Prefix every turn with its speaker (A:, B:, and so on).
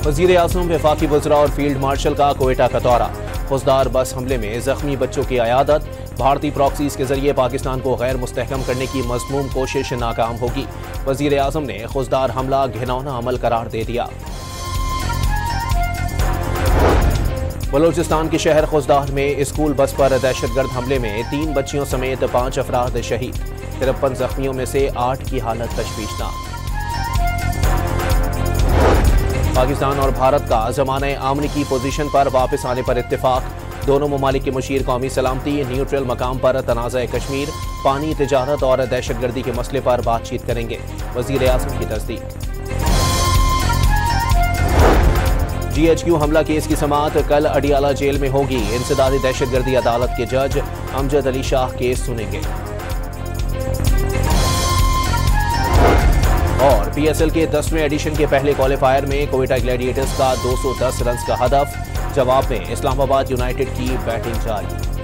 A: वजीर आज़म, वफाकी वज़रा और फील्ड मार्शल का कोयटा का दौरा। खुजदार बस हमले में जख्मी बच्चों की अयादत। भारतीय प्रॉक्सीज के जरिए पाकिस्तान को गैर मुस्तहकम करने की मज़मूम कोशिश नाकाम होगी। वजीर आज़म ने खुजदार हमला घिनौना अमल करार दे दिया। बलोचिस्तान के शहर खुजदार में स्कूल बस पर दहशतगर्द हमले में 3 बच्चियों समेत 5 अफराद शहीद। 53 जख्मियों में से 8 की हालत तशवीशनाक। पाकिस्तान और भारत का ज़माने आमनी की पोजीशन पर वापस आने पर इत्तेफाक। दोनों ममालिक के मुशीर कौमी सलामती, न्यूट्रल मकाम पर तनाज़ा कश्मीर, पानी, तिजारत और दहशतगर्दी के मसले पर बातचीत करेंगे। वज़ीर आज़म की तस्दीक। GHQ हमला केस की समाअत कल अडियाला जेल में होगी। इंसदादी दहशतगर्दी अदालत के जज अमजद अली शाह केस सुनेंगे। और PSL के 10वें एडिशन के पहले क्वालिफायर में कोयटा ग्लैडिएटर्स का 210 रन का हदफ। जवाब में इस्लामाबाद यूनाइटेड की बैटिंग जारी।